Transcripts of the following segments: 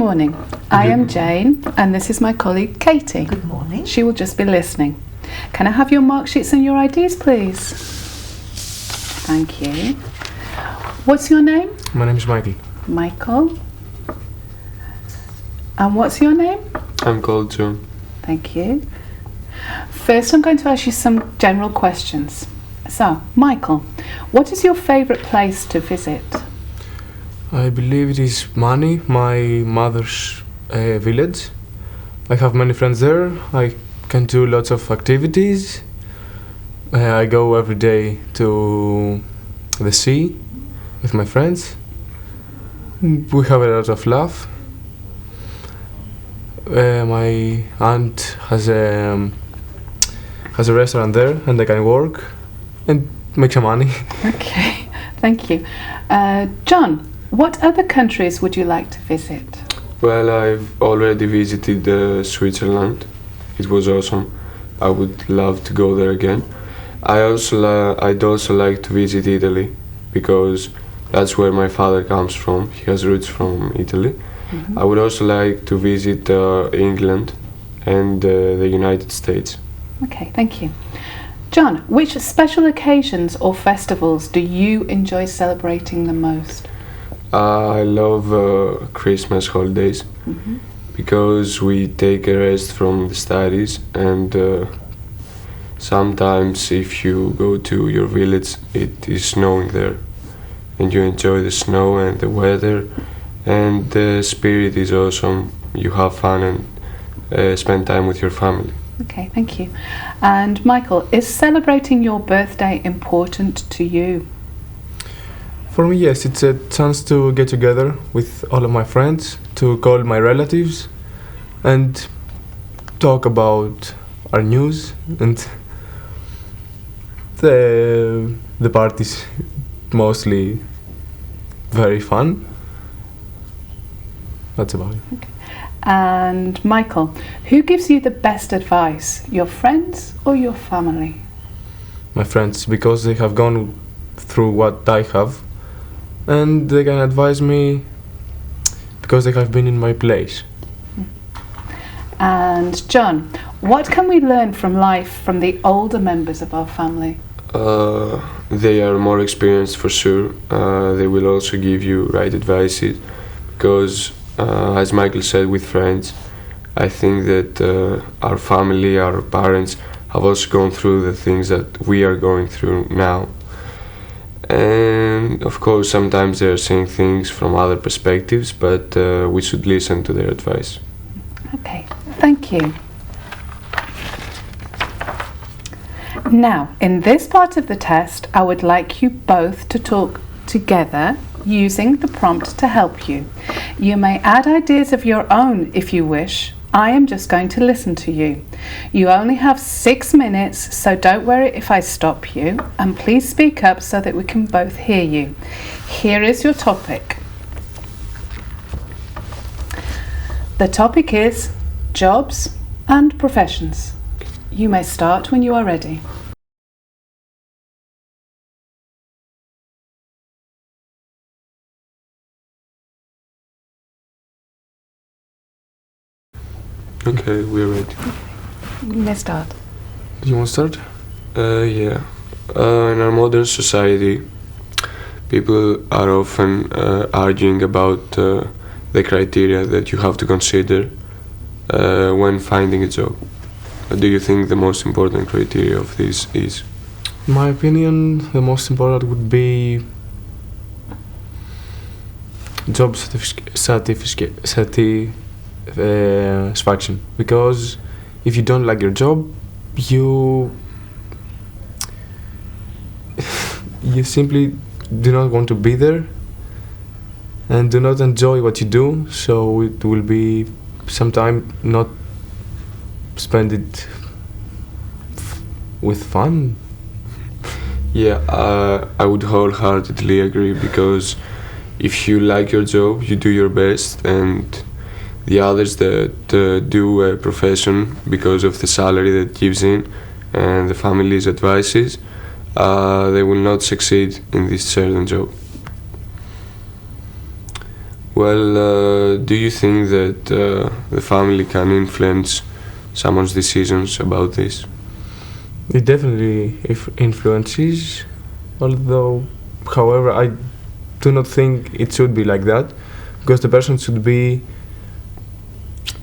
morning. I am Jane, and this is my colleague Katie. Good morning. She will just be listening. Can I have your mark sheets and your IDs, please? Thank you. What's your name? My name is Michael. Michael. And what's your name? I'm called John. Thank you. First, I'm going to ask you some general questions. So, Michael, what is your favourite place to visit? I believe it is Mani, my mother's village. I have many friends there. I can do lots of activities. I go every day to the sea with my friends. We have a lot of laugh. My aunt has a restaurant there, and I can work and make some money. Okay, thank you. John, what other countries would you like to visit? Well, I've already visited Switzerland. It was awesome. I would love to go there again. I'd also like to visit Italy because that's where my father comes from. He has roots from Italy. Mm-hmm. I would also like to visit England and the United States. Okay, thank you. John, which special occasions or festivals do you enjoy celebrating the most? I love Christmas holidays Mm-hmm. because we take a rest from the studies, and sometimes if you go to your village it is snowing there and you enjoy the snow and the weather, and the spirit is awesome. You have fun and spend time with your family. Okay, thank you. And Michael, is celebrating your birthday important to you? For me, yes, it's a chance to get together with all of my friends, to call my relatives, and talk about our news and the party's mostly very fun. That's about it. Okay. And Michael, who gives you the best advice, your friends or your family? My friends, because they have gone through what I have, and they can advise me because they have been in my place. And John, what can we learn from life from the older members of our family? They are more experienced for sure. They will also give you right advices because, as Michael said, with friends, I think that our family, our parents have also gone through the things that we are going through now. And of course, sometimes they are saying things from other perspectives, but we should listen to their advice. Okay, thank you. Now, in this part of the test, I would like you both to talk together using the prompt to help you. You may add ideas of your own if you wish. I am just going to listen to you. You only have 6 minutes, so don't worry if I stop you, and please speak up so that we can both hear you. Here is your topic. The topic is jobs and professions. You may start when you are ready. Okay, we're ready. You may start. Do you want to start? Yeah. In our modern society, people are often arguing about the criteria that you have to consider when finding a job. What do you think the most important criteria of this is? In my opinion, the most important would be job satisfaction, because if you don't like your job, you simply do not want to be there and do not enjoy what you do, so it will be sometime not spend it with fun. Yeah, I would wholeheartedly agree, because if you like your job, you do your best, and the others that do a profession because of the salary that gives in and the family's advices, they will not succeed in this certain job. Well, do you think that the family can influence someone's decisions about this? It definitely influences, although, however, I do not think it should be like that, because the person should be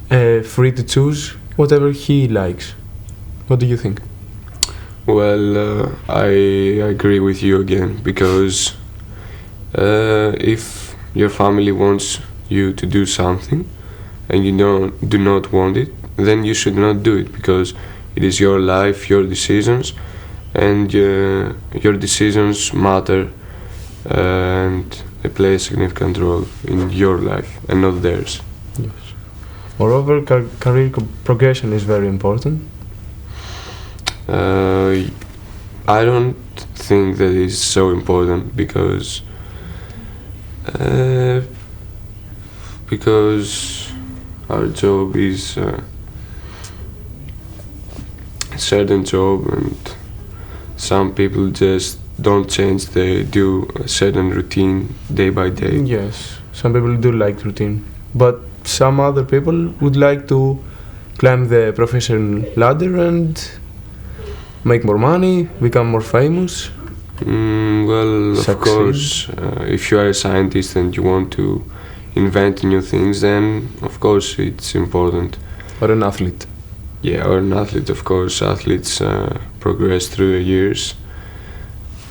free to choose whatever he likes. What do you think? Well, I agree with you again, because if your family wants you to do something and you do not want it, then you should not do it, because it is your life, your decisions, and your decisions matter, and they play a significant role in your life and not theirs. Yes. Moreover, career progression is very important. I don't think that is so important, because our job is a certain job, and some people just don't change. They do a certain routine day by day. Yes, some people do like routine, but some other people would like to climb the professional ladder and make more money, become more famous. Well, Succeed. of course, if you are a scientist and you want to invent new things, then of course it's important. Or an athlete. Yeah, or an athlete, of course. Athletes progress through the years.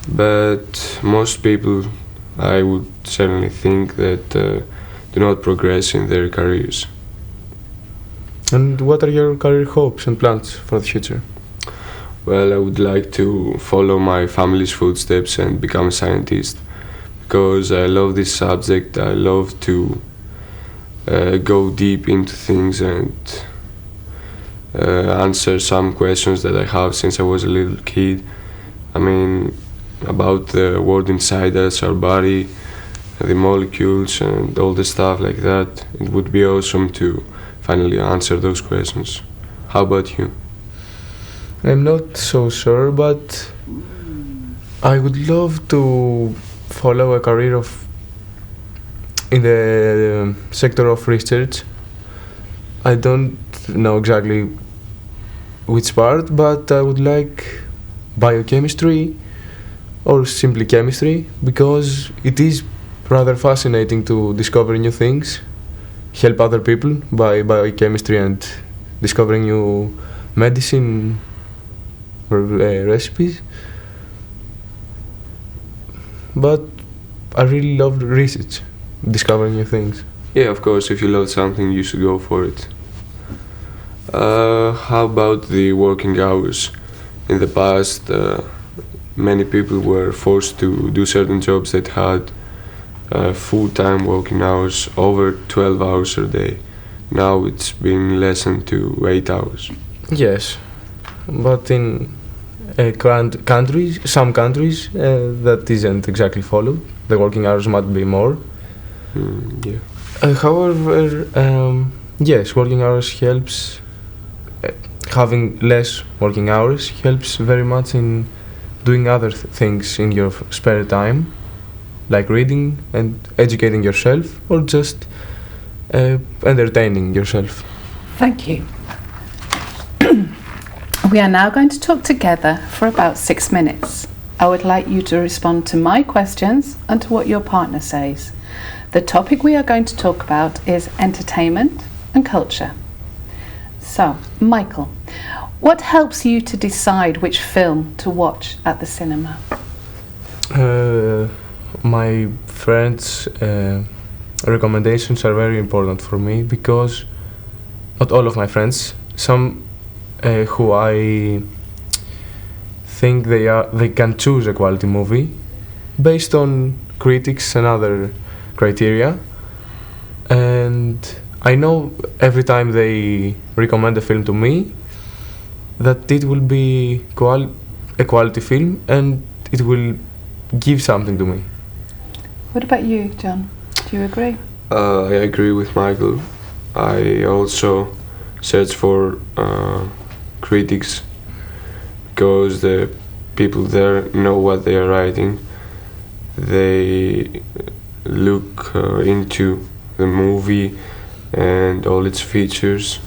But most people, I would certainly think, that do not progress in their careers. And what are your career hopes and plans for the future? Well, I would like to follow my family's footsteps and become a scientist, because I love this subject. I love to go deep into things and answer some questions that I have since I was a little kid. I mean, about the world inside us, our body, the molecules, and all the stuff like that. It would be awesome to finally answer those questions. How about you? I'm not so sure, but I would love to follow a career in the sector of research. I don't know exactly which part, but I would like biochemistry or simply chemistry, because it is rather fascinating to discover new things, help other people by biochemistry and discovering new medicine recipes. But I really love research, discovering new things. Yeah, of course, if you love something, you should go for it. How about the working hours? In the past, many people were forced to do certain jobs that had full-time working hours, over 12 hours a day. Now it's been lessened to 8 hours. Yes, but in some countries, that isn't exactly followed. The working hours might be more. Yeah. However, yes, working hours helps. Having less working hours helps very much in doing other things in your spare time, like reading and educating yourself, or just entertaining yourself. Thank you. We are now going to talk together for about 6 minutes. I would like you to respond to my questions and to what your partner says. The topic we are going to talk about is entertainment and culture. So, Michael, what helps you to decide which film to watch at the cinema? My friends' recommendations are very important for me, because not all of my friends, some who I think they can choose a quality movie based on critics and other criteria, and I know every time they recommend a film to me that it will be a quality film and it will give something to me. What about you, John? Do you agree? I agree with Michael. I also search for critics, because the people there know what they are writing. They look into the movie and all its features,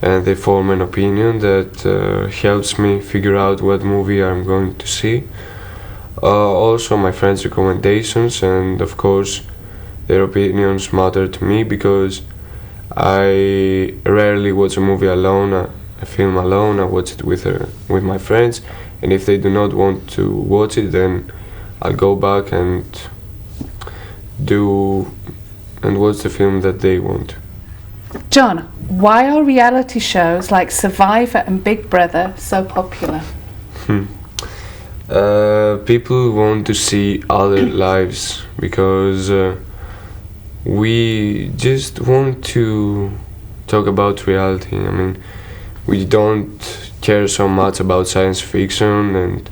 and they form an opinion that helps me figure out what movie I'm going to see. Also my friends' recommendations, and of course their opinions matter to me because I rarely watch a movie alone, a film alone. I watch it with my friends, and if they do not want to watch it, then I'll go back and watch the film that they want. John, why are reality shows like Survivor and Big Brother so popular? People want to see other lives because we just want to talk about reality. I mean, we don't care so much about science fiction and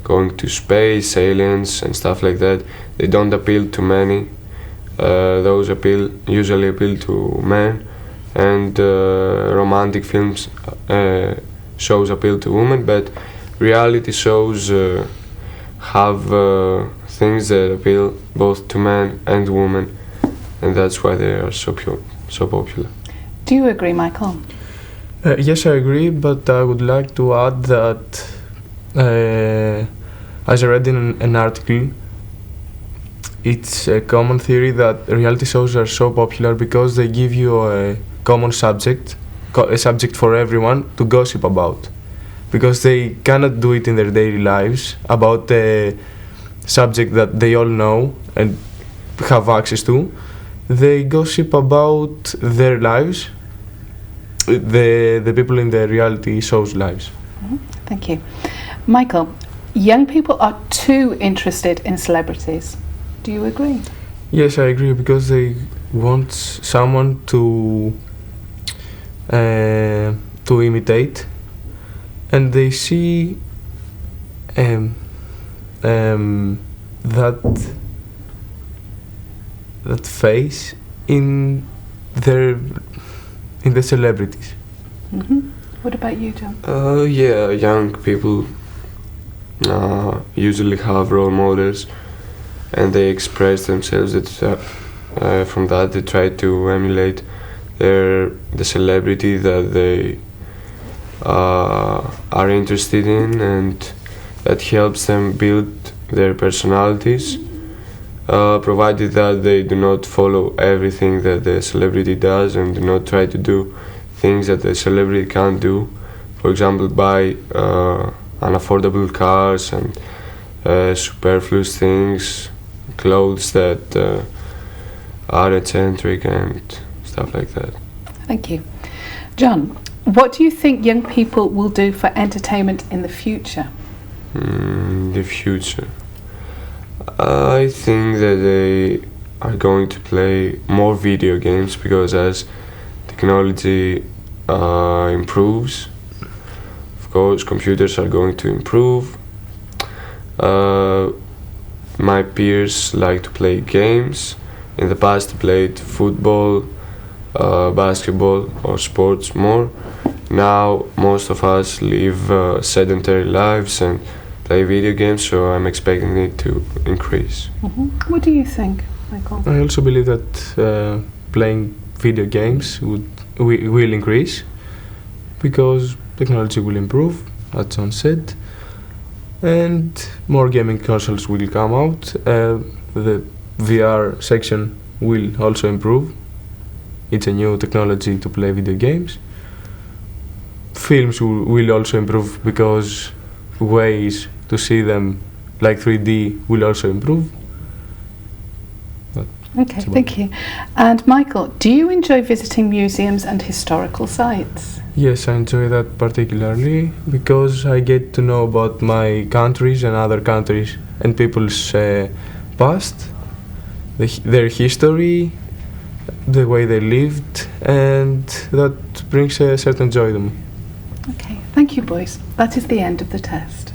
going to space, aliens and stuff like that. They don't appeal to many. Those usually appeal to men, and romantic films shows appeal to women, but reality shows have things that appeal both to men and women, and that's why they are so popular. Do you agree, Michael? Yes, I agree, but I would like to add that as I read in an article, it's a common theory that reality shows are so popular because they give you a common subject, a subject for everyone to gossip about. Because they cannot do it in their daily lives about a subject that they all know and have access to. They gossip about their lives, the people in the reality shows' lives. Thank you. Michael, young people are too interested in celebrities. Do you agree? Yes, I agree, because they want someone to imitate, and they see that face in the celebrities. What about you, John? Yeah, young people usually have role models, and they express themselves. From that, they try to emulate the celebrity that they are interested in, and that helps them build their personalities, provided that they do not follow everything that the celebrity does and do not try to do things that the celebrity can't do. For example, buy unaffordable cars and superfluous things, clothes that are eccentric and stuff like that. Thank you. John, what do you think young people will do for entertainment in the future? The future. I think that they are going to play more video games, because as technology improves, of course, computers are going to improve. My peers like to play games. In the past, they played football, basketball or sports more. Now most of us live sedentary lives and play video games, so I'm expecting it to increase. What do you think, Michael? I also believe that playing video games will increase, because technology will improve, as John said, and more gaming consoles will come out. The VR section will also improve. It's a new technology to play video games. Films will also improve, because ways to see them like 3D will also improve. Okay, thank you. And Michael, do you enjoy visiting museums and historical sites? Yes, I enjoy that particularly, because I get to know about my countries and other countries and people's past, their history, the way they lived, and that brings a certain joy to me. Okay, thank you, boys. That is the end of the test.